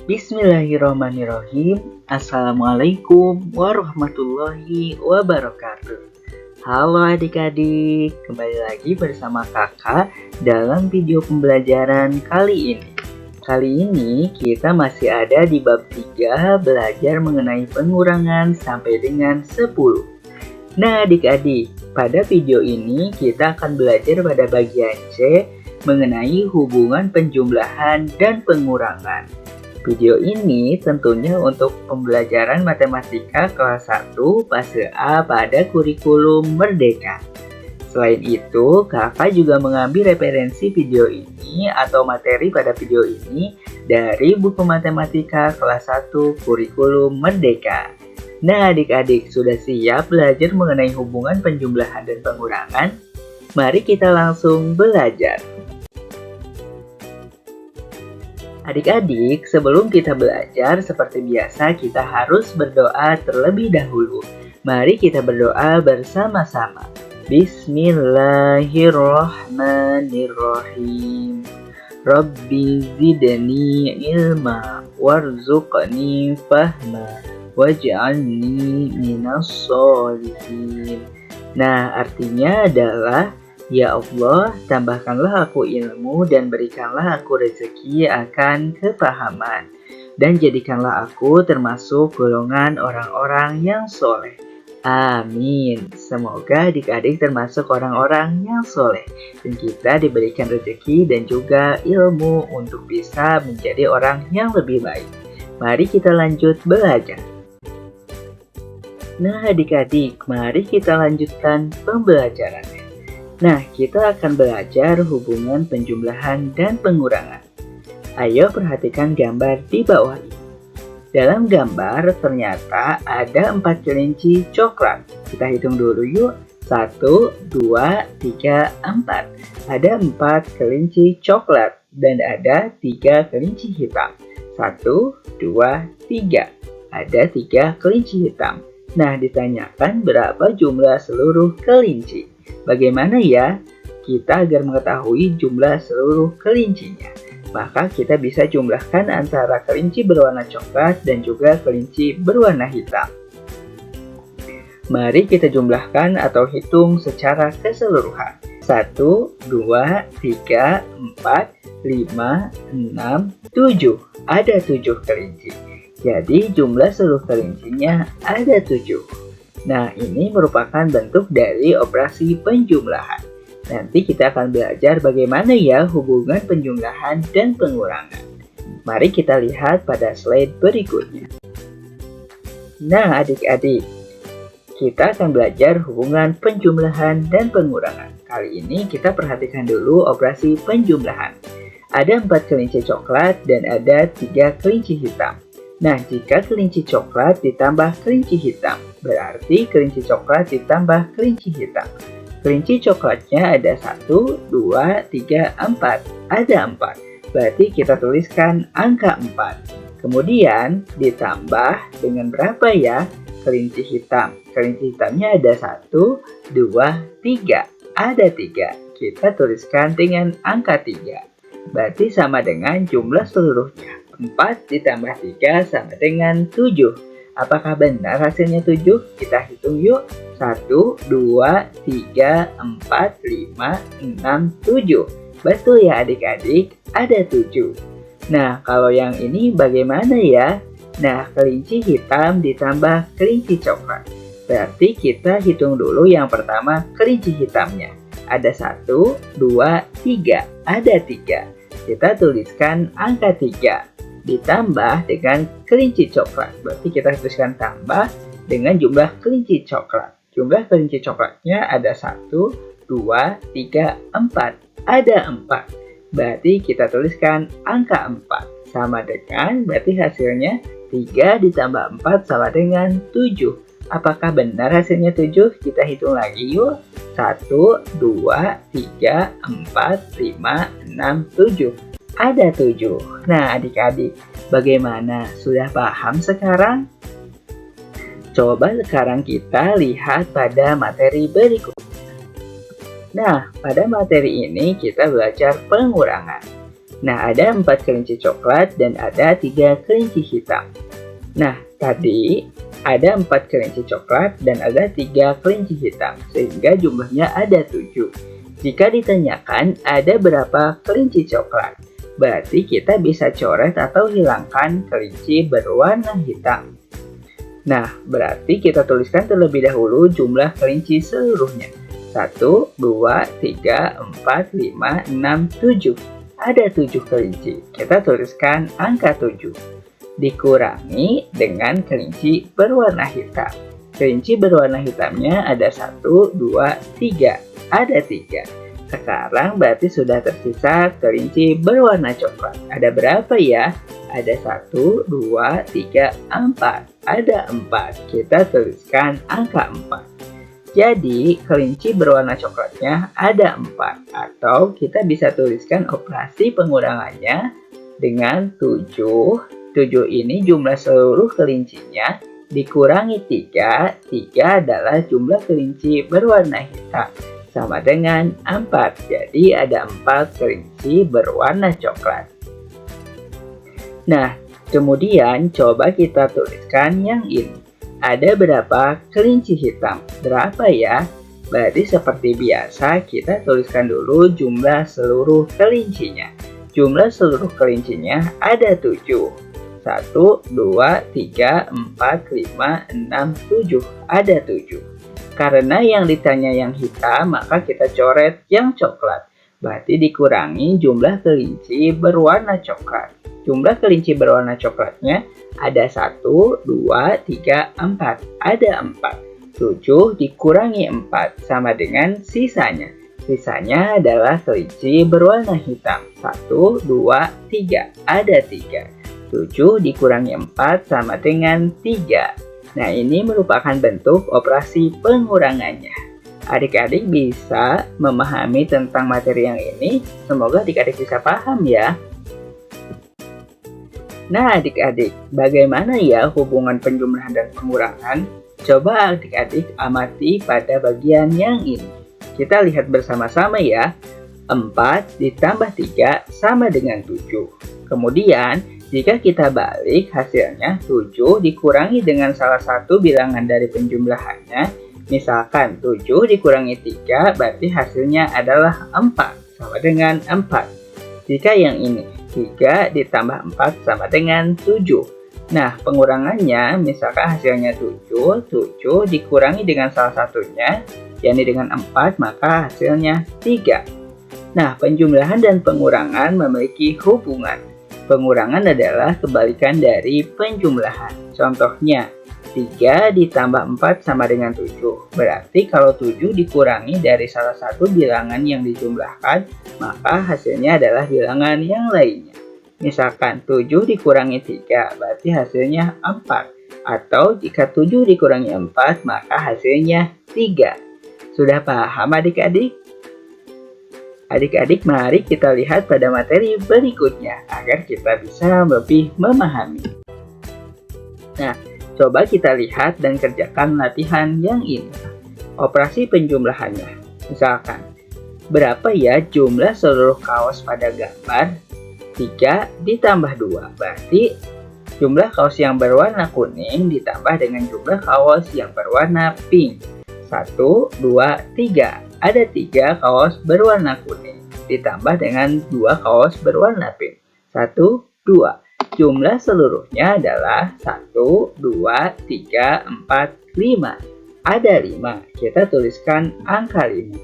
Bismillahirrahmanirrahim. Assalamualaikum warahmatullahi wabarakatuh. Halo adik-adik, kembali lagi bersama kakak dalam video pembelajaran kali ini. Kali ini kita masih ada di bab 3, belajar mengenai pengurangan sampai dengan 10. Nah adik-adik, pada video ini kita akan belajar pada bagian C mengenai hubungan penjumlahan dan pengurangan. Video ini tentunya untuk pembelajaran matematika kelas 1 fase A pada kurikulum Merdeka. Selain itu, kakak juga mengambil referensi video ini atau materi pada video ini dari buku matematika kelas 1 kurikulum Merdeka. Nah adik-adik, sudah siap belajar mengenai hubungan penjumlahan dan pengurangan? Mari kita langsung belajar. Adik-adik, sebelum kita belajar, seperti biasa kita harus berdoa terlebih dahulu. Mari kita berdoa bersama-sama. Bismillahirrahmanirrahim. Rabbi zidni ilma warzuqni fahma waj'alni minas sholihin. Nah, artinya adalah ya Allah, tambahkanlah aku ilmu dan berikanlah aku rezeki akan kepahaman. Dan jadikanlah aku termasuk golongan orang-orang yang soleh. Amin. Semoga adik-adik termasuk orang-orang yang soleh. Dan kita diberikan rezeki dan juga ilmu untuk bisa menjadi orang yang lebih baik. Mari kita lanjut belajar. Nah adik-adik, mari kita lanjutkan pembelajarannya. Nah, kita akan belajar hubungan penjumlahan dan pengurangan. Ayo perhatikan gambar di bawah ini. Dalam gambar ternyata ada 4 kelinci coklat. Kita hitung dulu yuk. 1, 2, 3, 4. Ada 4 kelinci coklat dan ada 3 kelinci hitam. 1, 2, 3. Ada 3 kelinci hitam. Nah, ditanyakan berapa jumlah seluruh kelinci. Bagaimana ya kita agar mengetahui jumlah seluruh kelincinya? Maka kita bisa jumlahkan antara kelinci berwarna coklat dan juga kelinci berwarna hitam. Mari kita jumlahkan atau hitung secara keseluruhan. 1, 2, 3, 4, 5, 6, 7. Ada 7 kelinci. Jadi jumlah seluruh kelincinya ada 7. Nah, ini merupakan bentuk dari operasi penjumlahan. Nanti kita akan belajar bagaimana ya hubungan penjumlahan dan pengurangan. Mari kita lihat pada slide berikutnya. Nah, adik-adik, kita akan belajar hubungan penjumlahan dan pengurangan. Kali ini kita perhatikan dulu operasi penjumlahan. Ada 4 kelinci coklat dan ada 3 kelinci hitam. Nah, jika kelinci coklat ditambah kelinci hitam, berarti kelinci coklat ditambah kelinci hitam. Kelinci coklatnya ada 1, 2, 3, 4. Ada 4. Berarti kita tuliskan angka 4. Kemudian ditambah dengan berapa ya kelinci hitam? Kelinci hitamnya ada 1, 2, 3. Ada 3. Kita tuliskan dengan angka 3. Berarti sama dengan jumlah seluruhnya. 4 ditambah 3 sama dengan 7. Apakah benar hasilnya 7? Kita hitung yuk. 1, 2, 3, 4, 5, 6, 7. Betul ya adik-adik? Ada 7. Nah, kalau yang ini bagaimana ya? Nah, kelinci hitam ditambah kelinci coklat. Berarti kita hitung dulu yang pertama kelinci hitamnya. Ada 1, 2, 3. Ada 3. Kita tuliskan angka 3. Ditambah dengan kelinci coklat. Berarti kita tuliskan tambah dengan jumlah kelinci coklat. Jumlah kelinci coklatnya ada 1, 2, 3, 4. Ada 4. Berarti kita tuliskan angka 4. Sama dengan, berarti hasilnya 3 ditambah 4 sama dengan 7. Apakah benar hasilnya 7? Kita hitung lagi yuk. 1, 2, 3, 4, 5, 6, 7. Ada 7. Nah adik-adik, bagaimana? Sudah paham sekarang? Coba sekarang kita lihat pada materi berikut. Nah, pada materi ini kita belajar pengurangan. Nah, ada 4 kelinci coklat dan ada 3 kelinci hitam. Nah, tadi ada 4 kelinci coklat dan ada 3 kelinci hitam, sehingga jumlahnya ada 7. Jika ditanyakan ada berapa kelinci coklat, berarti kita bisa coret atau hilangkan kelinci berwarna hitam. Nah, berarti kita tuliskan terlebih dahulu jumlah kelinci seluruhnya. 1, 2, 3, 4, 5, 6, 7. Ada 7 kelinci. Kita tuliskan angka 7. Dikurangi dengan kelinci berwarna hitam. Kelinci berwarna hitamnya ada 1, 2, 3. Ada 3. Sekarang berarti sudah tersisa kelinci berwarna coklat. Ada berapa ya? Ada 1, 2, 3, 4. Ada 4. Kita tuliskan angka 4. Jadi kelinci berwarna coklatnya ada 4. Atau kita bisa tuliskan operasi pengurangannya dengan 7. 7 ini jumlah seluruh kelincinya dikurangi 3. 3 adalah jumlah kelinci berwarna hitam. Sama dengan 4. Jadi ada 4 kelinci berwarna coklat. Nah, kemudian coba kita tuliskan yang ini. Ada berapa kelinci hitam? Berapa ya? Berarti seperti biasa kita tuliskan dulu jumlah seluruh kelincinya. Jumlah seluruh kelincinya ada 7. 1, 2, 3, 4, 5, 6, 7. Ada 7. Karena yang ditanya yang hitam, maka kita coret yang coklat. Berarti dikurangi jumlah kelinci berwarna coklat. Jumlah kelinci berwarna coklatnya ada 1, 2, 3, 4. Ada 4. 7 dikurangi 4 sama dengan sisanya. Sisanya adalah kelinci berwarna hitam. 1, 2, 3. Ada 3. 7 dikurangi 4 sama dengan 3. Nah, ini merupakan bentuk operasi pengurangannya. Adik-adik bisa memahami tentang materi yang ini. Semoga adik-adik bisa paham ya. Nah, adik-adik, bagaimana ya hubungan penjumlahan dan pengurangan? Coba adik-adik amati pada bagian yang ini. Kita lihat bersama-sama ya. 4 ditambah 3 sama dengan 7. Kemudian, jika kita balik hasilnya 7 dikurangi dengan salah satu bilangan dari penjumlahannya. Misalkan 7 dikurangi 3 berarti hasilnya adalah 4 sama dengan 4. Jika yang ini 3 ditambah 4 sama dengan 7. Nah, pengurangannya misalkan hasilnya 7 dikurangi dengan salah satunya, yakni dengan 4, maka hasilnya 3. Nah, penjumlahan dan pengurangan memiliki hubungan. Pengurangan adalah kebalikan dari penjumlahan. Contohnya, 3 ditambah 4 sama dengan 7. Berarti kalau 7 dikurangi dari salah satu bilangan yang dijumlahkan, maka hasilnya adalah bilangan yang lainnya. Misalkan 7 dikurangi 3, berarti hasilnya 4. Atau jika 7 dikurangi 4, maka hasilnya 3. Sudah paham adik-adik? Adik-adik, mari kita lihat pada materi berikutnya agar kita bisa lebih memahami. Nah, coba kita lihat dan kerjakan latihan yang ini. Operasi penjumlahannya. Misalkan, berapa ya jumlah seluruh kaos pada gambar? 3 ditambah 2. Berarti jumlah kaos yang berwarna kuning ditambah dengan jumlah kaos yang berwarna pink. 1, 2, 3. Ada 3 kaos berwarna kuning ditambah dengan 2 kaos berwarna pink. 1, 2. Jumlah seluruhnya adalah 1, 2, 3, 4, 5. Ada 5. Kita tuliskan angka 5.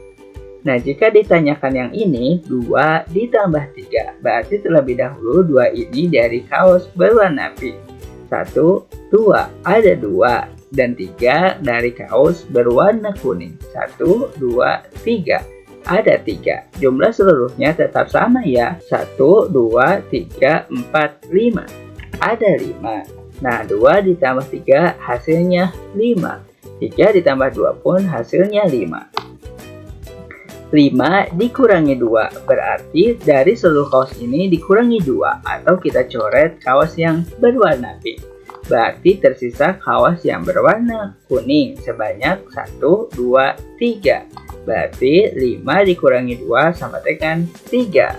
Nah, jika ditanyakan yang ini, 2 ditambah 3. Berarti terlebih dahulu 2 ini dari kaos berwarna pink. 1, 2. Ada 2. Dan 3 dari kaos berwarna kuning. 1, 2, 3. Ada 3. Jumlah seluruhnya tetap sama ya. 1, 2, 3, 4, 5. Ada 5. Nah, 2 ditambah 3 hasilnya 5. 3 ditambah 2 pun hasilnya 5. 5 dikurangi 2. Berarti dari seluruh kaos ini dikurangi 2. Atau kita coret kaos yang berwarna pink. Berarti tersisa kaos yang berwarna kuning sebanyak 1, 2, 3. Berarti 5 dikurangi 2 sama dengan 3.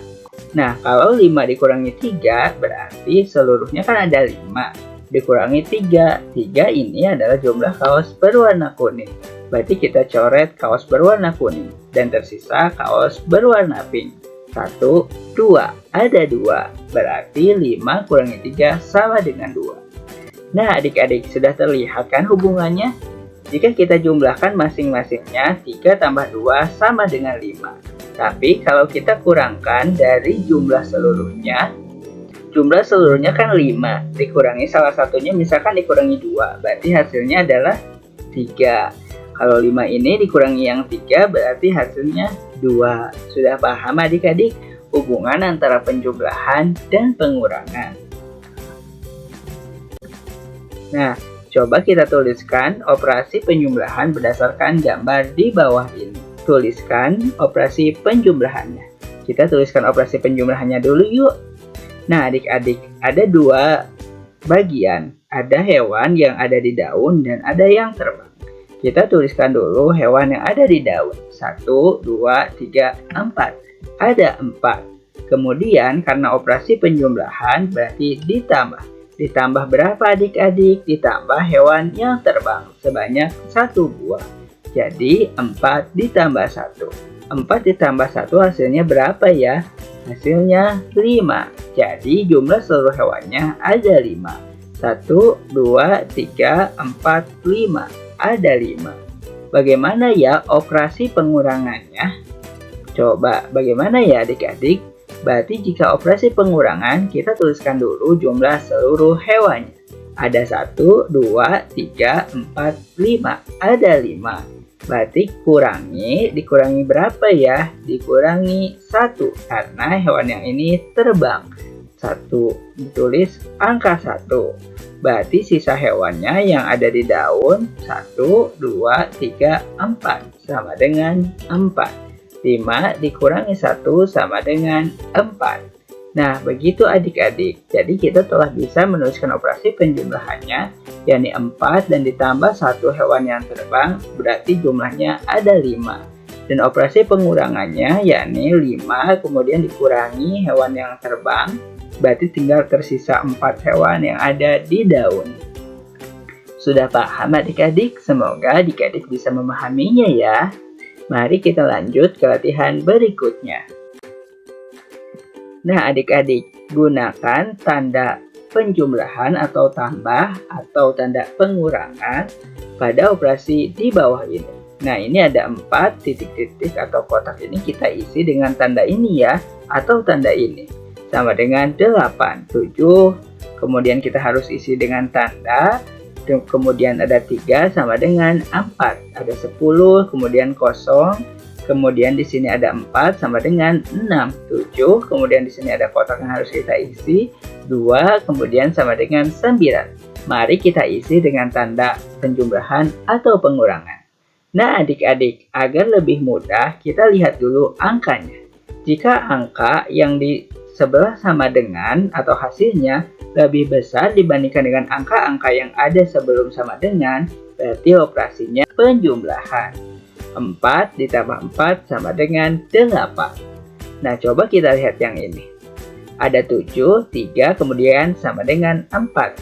Nah, kalau 5 dikurangi 3 berarti seluruhnya kan ada 5. Dikurangi 3. 3 ini adalah jumlah kaos berwarna kuning. Berarti kita coret kaos berwarna kuning. Dan tersisa kaos berwarna pink. 1, 2. Ada 2. Berarti 5 kurangi 3 sama dengan 2. Nah, adik-adik sudah terlihat kan hubungannya? Jika kita jumlahkan masing-masingnya, 3 tambah 2 sama dengan 5. Tapi kalau kita kurangkan dari jumlah seluruhnya kan 5. Dikurangi salah satunya, misalkan dikurangi 2. Berarti hasilnya adalah 3. Kalau 5 ini dikurangi yang 3 berarti hasilnya 2. Sudah paham adik-adik hubungan antara penjumlahan dan pengurangan? Nah, coba kita tuliskan operasi penjumlahan berdasarkan gambar di bawah ini. Tuliskan operasi penjumlahannya. Kita tuliskan operasi penjumlahannya dulu yuk. Nah, adik-adik, ada 2 bagian. Ada hewan yang ada di daun dan ada yang terbang. Kita tuliskan dulu hewan yang ada di daun. 1, 2, 3, 4. Ada 4. Kemudian karena operasi penjumlahan berarti ditambah. Ditambah berapa adik-adik? Ditambah hewan yang terbang sebanyak 1 buah. Jadi 4 ditambah 1. 4 ditambah 1 hasilnya berapa ya? Hasilnya 5. Jadi jumlah seluruh hewannya ada 5. 1, 2, 3, 4, 5. Ada 5. Bagaimana ya operasi pengurangannya? Coba bagaimana ya adik-adik? Berarti jika operasi pengurangan, kita tuliskan dulu jumlah seluruh hewannya. Ada 1, 2, 3, 4, 5. Ada 5. Berarti dikurangi berapa ya? Dikurangi 1, karena hewan yang ini terbang. 1, ditulis angka 1. Berarti sisa hewannya yang ada di daun 1, 2, 3, 4 sama dengan 4. 5 dikurangi 1 sama dengan 4. Nah, begitu adik-adik. Jadi kita telah bisa menuliskan operasi penjumlahannya, yakni 4 dan ditambah 1 hewan yang terbang, berarti jumlahnya ada 5. Dan operasi pengurangannya, yakni 5 kemudian dikurangi hewan yang terbang, berarti tinggal tersisa 4 hewan yang ada di daun. Sudah paham adik-adik? Semoga adik-adik bisa memahaminya ya. Mari kita lanjut ke latihan berikutnya. Nah, adik-adik, gunakan tanda penjumlahan atau tambah atau tanda pengurangan pada operasi di bawah ini. Nah, ini ada 4 titik-titik atau kotak ini kita isi dengan tanda ini ya, atau tanda ini. Sama dengan 8, 7, kemudian kita harus isi dengan tanda. Kemudian ada 3 sama dengan 4, ada 10, kemudian 0, kemudian di sini ada 4 sama dengan 6, 7, kemudian di sini ada kotak yang harus kita isi, 2, kemudian sama dengan 9. Mari kita isi dengan tanda penjumlahan atau pengurangan. Nah adik-adik, agar lebih mudah kita lihat dulu angkanya. Jika angka yang di sebelah sama dengan atau hasilnya lebih besar dibandingkan dengan angka-angka yang ada sebelum sama dengan, berarti operasinya penjumlahan. 4 ditambah 4 sama dengan 8. Nah, coba kita lihat yang ini. Ada 7, 3, kemudian sama dengan 4.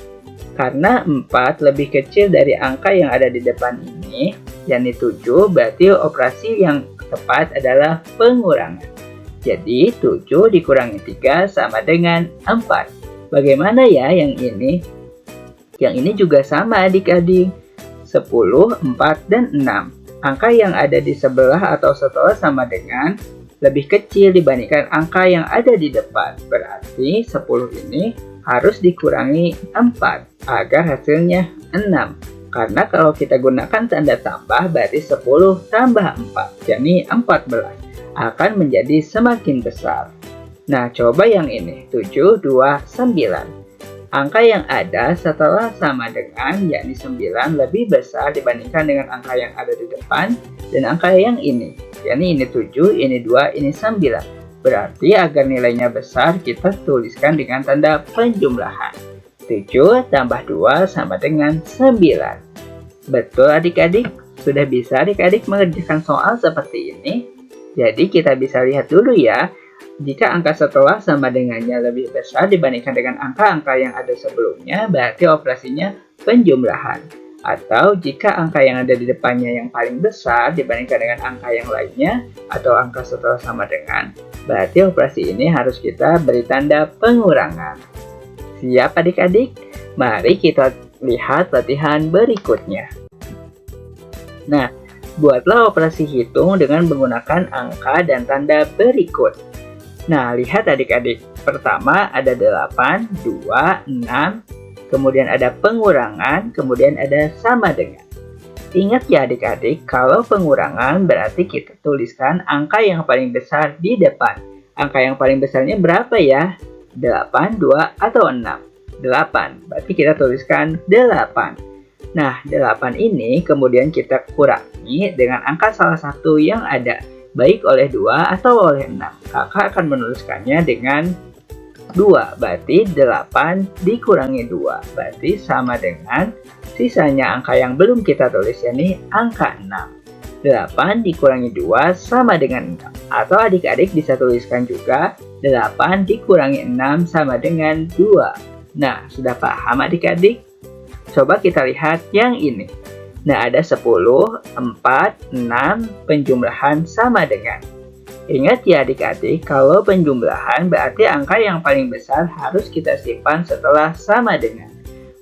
Karena 4 lebih kecil dari angka yang ada di depan ini, yakni 7, berarti operasi yang tepat adalah pengurangan. Jadi 7 dikurangi 3 sama dengan 4. Bagaimana ya yang ini? Yang ini juga sama adik-adik. 10, 4, dan 6. Angka yang ada di sebelah atau setelah sama dengan lebih kecil dibandingkan angka yang ada di depan. Berarti 10 ini harus dikurangi 4 agar hasilnya 6. Karena kalau kita gunakan tanda tambah berarti 10 tambah 4, yakni 14, akan menjadi semakin besar. Nah, coba yang ini, 7, 2, 9. Angka yang ada setelah sama dengan, yakni 9, lebih besar dibandingkan dengan angka yang ada di depan, dan angka yang ini, yakni ini 7, ini 2, ini 9. Berarti agar nilainya besar, kita tuliskan dengan tanda penjumlahan. 7 tambah 2 sama dengan 9. Betul adik-adik? Sudah bisa adik-adik mengerjakan soal seperti ini? Jadi kita bisa lihat dulu ya, Jika angka setelah sama dengannya lebih besar dibandingkan dengan angka-angka yang ada sebelumnya, berarti operasinya penjumlahan. Atau jika angka yang ada di depannya yang paling besar dibandingkan dengan angka yang lainnya, atau angka setelah sama dengan, berarti operasi ini harus kita beri tanda pengurangan. Siap adik-adik? Mari kita lihat latihan berikutnya. Nah, buatlah operasi hitung dengan menggunakan angka dan tanda berikut. Nah, lihat adik-adik. Pertama ada 8, 2, 6, kemudian ada pengurangan, kemudian ada sama dengan. Ingat ya adik-adik, kalau pengurangan berarti kita tuliskan angka yang paling besar di depan. Angka yang paling besarnya berapa ya? 8, 2, atau 6? 8, berarti kita tuliskan 8. Nah, 8 ini kemudian kita kurangi dengan angka salah satu yang ada, baik oleh 2 atau oleh 6. Kakak akan menuliskannya dengan 2, berarti 8 dikurangi 2, berarti sama dengan sisanya angka yang belum kita tulis, yakni angka 6. 8 dikurangi 2 sama dengan 6. Atau adik-adik bisa tuliskan juga 8 dikurangi 6 sama dengan 2. Nah, sudah paham adik-adik? Coba kita lihat yang ini. Nah, ada 10, 4, 6, penjumlahan sama dengan. Ingat ya adik-adik, kalau penjumlahan berarti angka yang paling besar harus kita simpan setelah sama dengan.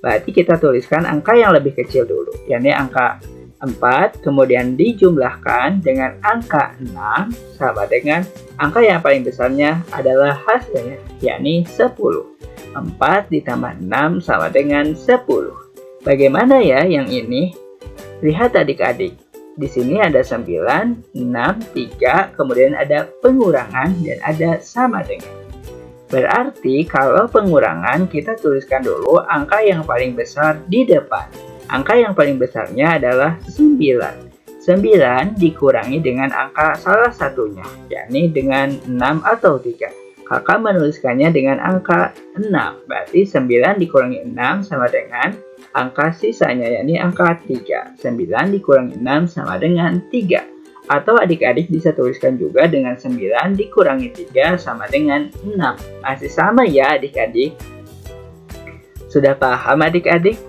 Berarti kita tuliskan angka yang lebih kecil dulu, yakni angka 4, kemudian dijumlahkan dengan angka 6 sama dengan angka yang paling besarnya adalah hasilnya, yakni 10. 4 ditambah 6 sama dengan 10. Bagaimana ya yang ini? Lihat adik-adik, di sini ada 9, 6, 3, kemudian ada pengurangan dan ada sama dengan. Berarti kalau pengurangan kita tuliskan dulu angka yang paling besar di depan. Angka yang paling besarnya adalah 9. 9 dikurangi dengan angka salah satunya, yakni dengan 6 atau 3. Kakak menuliskannya dengan angka 6, berarti 9 dikurangi 6 sama dengan angka sisanya, yakni angka 3. 9 dikurangi 6 sama dengan 3. Atau adik-adik bisa tuliskan juga dengan 9 dikurangi 3 sama dengan 6. Masih sama ya adik-adik? Sudah paham adik-adik?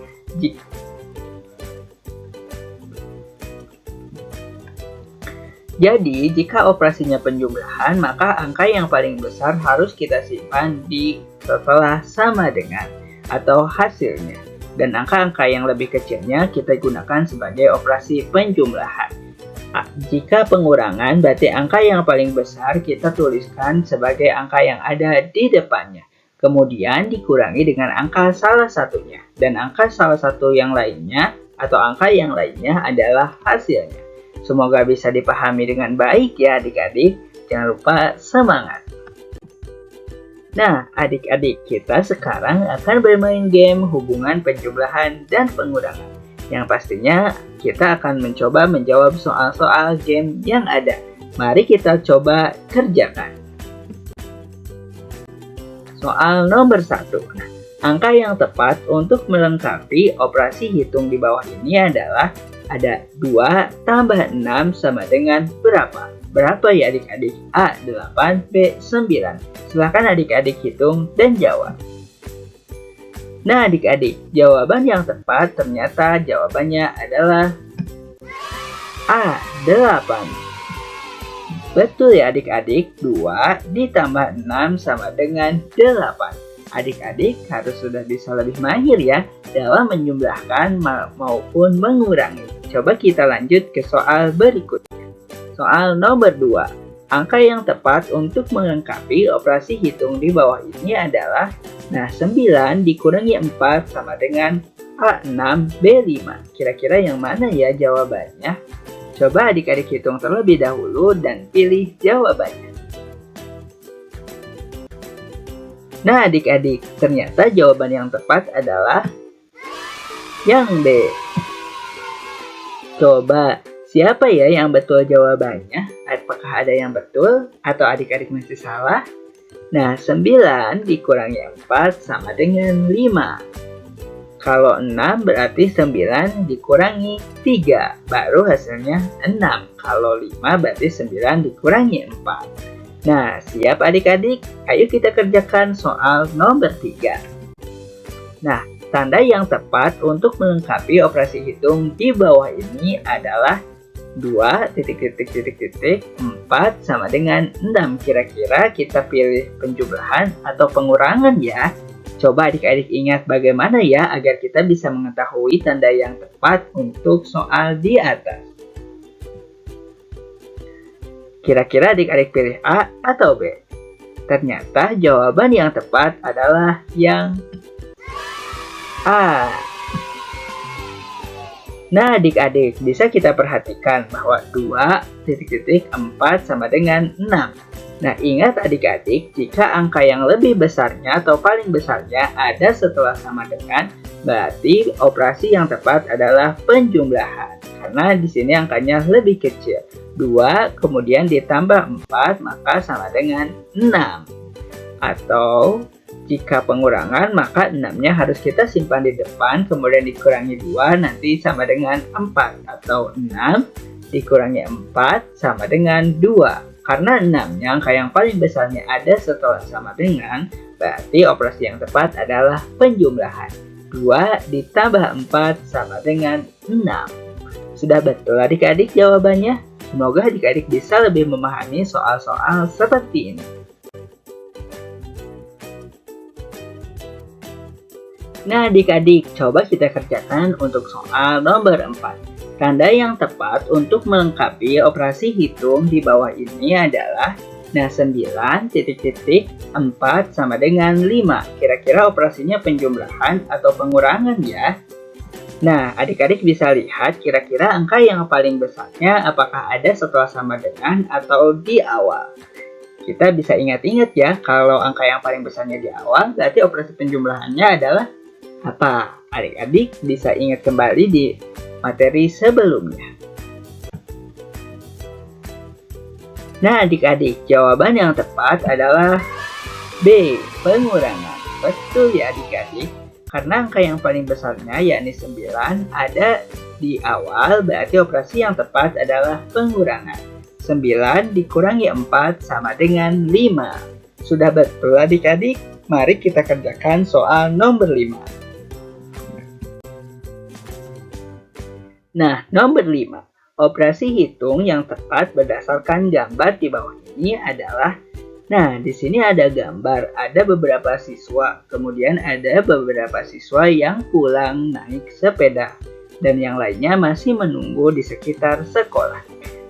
Jadi, jika operasinya penjumlahan, maka angka yang paling besar harus kita simpan di setelah sama dengan atau hasilnya. Dan angka-angka yang lebih kecilnya kita gunakan sebagai operasi penjumlahan. Jika pengurangan, berarti angka yang paling besar kita tuliskan sebagai angka yang ada di depannya. Kemudian dikurangi dengan angka salah satunya. Dan angka salah satu yang lainnya atau angka yang lainnya adalah hasilnya. Semoga bisa dipahami dengan baik ya adik-adik. Jangan lupa semangat. Nah, adik-adik, kita sekarang akan bermain game hubungan penjumlahan dan pengurangan. Yang pastinya kita akan mencoba menjawab soal-soal game yang ada. Mari kita coba kerjakan. Soal nomor 1. Nah, angka yang tepat untuk melengkapi operasi hitung di bawah ini adalah ada 2 tambah 6 sama dengan berapa? Berapa ya adik-adik? A. 8, B. 9. Silahkan adik-adik hitung dan jawab. Nah adik-adik, jawaban yang tepat ternyata jawabannya adalah A. 8. Betul ya adik-adik, 2 ditambah 6 sama dengan 8. Adik-adik harus sudah bisa lebih mahir ya dalam menjumlahkan maupun mengurangi. Coba kita lanjut ke soal berikutnya. Soal nomor 2. Angka yang tepat untuk melengkapi operasi hitung di bawah ini adalah 9 dikurangi 4 sama dengan A6, B5. Kira-kira yang mana ya jawabannya? Coba adik-adik hitung terlebih dahulu dan pilih jawabannya. Nah adik-adik, ternyata jawaban yang tepat adalah yang B. Coba, siapa ya yang betul jawabannya? Apakah ada yang betul atau adik-adik masih salah? Nah, 9 dikurangi 4 sama dengan 5. Kalau 6 berarti 9 dikurangi 3, baru hasilnya 6. Kalau 5 berarti 9 dikurangi 4. Nah, siap adik-adik? Ayo kita kerjakan soal nomor 3. Nah, tanda yang tepat untuk melengkapi operasi hitung di bawah ini adalah 2, 4 sama dengan 6. Kira-kira kita pilih penjumlahan atau pengurangan ya? Coba adik-adik ingat bagaimana ya agar kita bisa mengetahui tanda yang tepat untuk soal di atas. Kira-kira adik-adik pilih A atau B? Ternyata jawaban yang tepat adalah yang A. Nah adik-adik, bisa kita perhatikan bahwa 2, 4 sama dengan 6. Nah ingat adik-adik, jika angka yang lebih besarnya atau paling besarnya ada setelah sama dengan, berarti operasi yang tepat adalah penjumlahan. Karena di sini angkanya lebih kecil. 2 kemudian ditambah 4 maka sama dengan 6. Atau jika pengurangan maka 6-nya harus kita simpan di depan, kemudian dikurangi 2 nanti sama dengan 4. Atau 6 dikurangi 4 sama dengan 2. Karena 6-nya angka yang paling besarnya ada setelah sama dengan, berarti operasi yang tepat adalah penjumlahan. 2 ditambah 4 sama dengan 6. Sudah betul adik-adik jawabannya? Semoga adik-adik bisa lebih memahami soal-soal seperti ini. Nah adik-adik, coba kita kerjakan untuk soal nomor 4. Tanda yang tepat untuk melengkapi operasi hitung di bawah ini adalah 9, 4 sama dengan 5. Kira-kira operasinya penjumlahan atau pengurangan ya? Nah, adik-adik bisa lihat kira-kira angka yang paling besarnya apakah ada setelah sama dengan atau di awal. Kita bisa ingat-ingat ya, kalau angka yang paling besarnya di awal, berarti operasi penjumlahannya adalah apa? Adik-adik bisa ingat kembali di materi sebelumnya. Nah adik-adik, jawaban yang tepat adalah B, pengurangan. Betul ya adik-adik, karena angka yang paling besarnya yakni 9 ada di awal, berarti operasi yang tepat adalah pengurangan. 9 dikurangi 4 sama dengan 5. Sudah betul adik-adik? Mari kita kerjakan soal nomor 5. Nah, nomor 5. Operasi hitung yang tepat berdasarkan gambar di bawah ini adalah, nah di sini ada gambar, ada beberapa siswa, kemudian ada beberapa siswa yang pulang naik sepeda, dan yang lainnya masih menunggu di sekitar sekolah.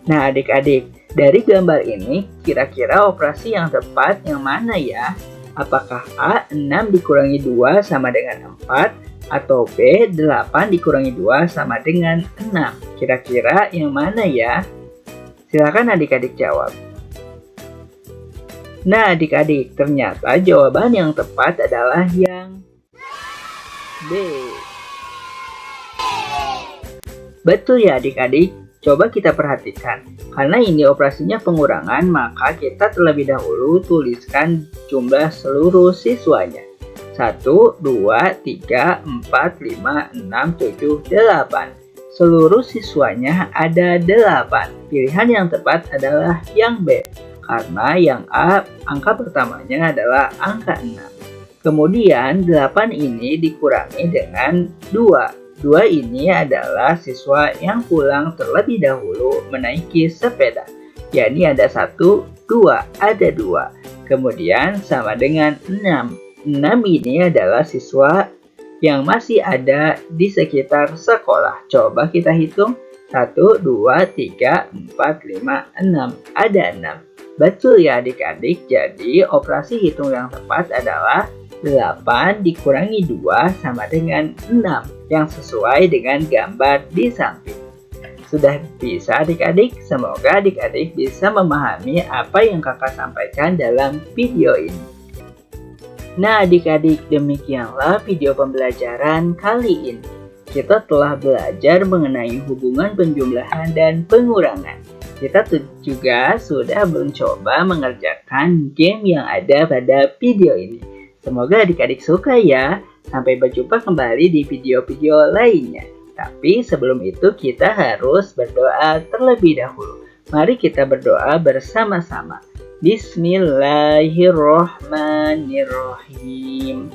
Nah adik-adik, dari gambar ini, kira-kira operasi yang tepat yang mana ya? Apakah A, 6 dikurangi 2 sama dengan 4? Atau B, 8 dikurangi 2 sama dengan 6. Kira-kira yang mana ya? Silakan adik-adik jawab. Nah adik-adik, ternyata jawaban yang tepat adalah yang B. Betul ya adik-adik? Coba kita perhatikan. Karena ini operasinya pengurangan, maka kita terlebih dahulu tuliskan jumlah seluruh siswanya. 1, 2, 3, 4, 5, 6, 7, 8. Seluruh siswanya ada 8. Pilihan yang tepat adalah yang B. Karena yang A, angka pertamanya adalah angka 6. Kemudian 8 ini dikurangi dengan 2. 2 ini adalah siswa yang pulang terlebih dahulu menaiki sepeda. Yakni ada 1, 2, ada 2. Kemudian sama dengan 6. 6 ini adalah siswa yang masih ada di sekitar sekolah. Coba kita hitung. 1, 2, 3, 4, 5, 6. Ada 6. Betul ya adik-adik. Jadi operasi hitung yang tepat adalah 8 dikurangi 2 sama dengan 6. Yang sesuai dengan gambar di samping. Sudah bisa adik-adik? Semoga adik-adik bisa memahami apa yang kakak sampaikan dalam video ini. Nah adik-adik, demikianlah video pembelajaran kali ini. Kita telah belajar mengenai hubungan penjumlahan dan pengurangan. Kita juga sudah mencoba mengerjakan game yang ada pada video ini. Semoga adik-adik suka ya. Sampai berjumpa kembali di video-video lainnya. Tapi sebelum itu kita harus berdoa terlebih dahulu. Mari kita berdoa bersama-sama. Bismillahirrahmanirrahim.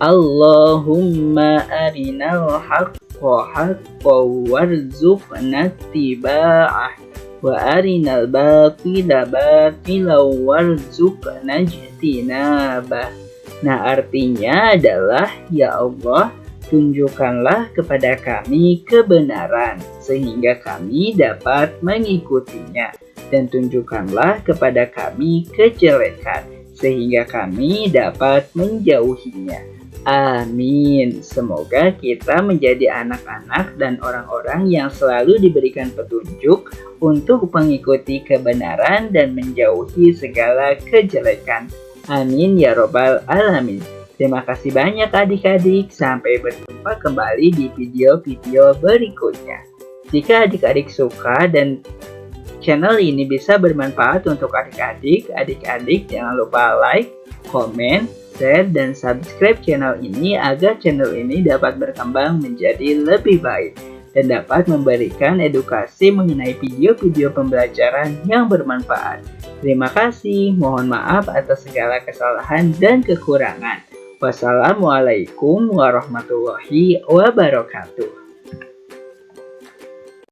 Allahumma arinal haqqa haqqan warzuqna ittiba'ah wa arinal batila batilan warzuqna ijtinabah. Nah, artinya adalah, ya Allah, tunjukkanlah kepada kami kebenaran sehingga kami dapat mengikutinya, dan tunjukkanlah kepada kami kejelekan sehingga kami dapat menjauhinya. Amin. Semoga kita menjadi anak-anak dan orang-orang yang selalu diberikan petunjuk untuk mengikuti kebenaran dan menjauhi segala kejelekan. Amin ya robbal alamin. Terima kasih banyak adik-adik. Sampai berjumpa kembali di video-video berikutnya. Jika adik-adik suka dan channel ini bisa bermanfaat untuk adik-adik jangan lupa like, komen, share, dan subscribe channel ini agar channel ini dapat berkembang menjadi lebih baik dan dapat memberikan edukasi mengenai video-video pembelajaran yang bermanfaat. Terima kasih, mohon maaf atas segala kesalahan dan kekurangan. Wassalamualaikum warahmatullahi wabarakatuh.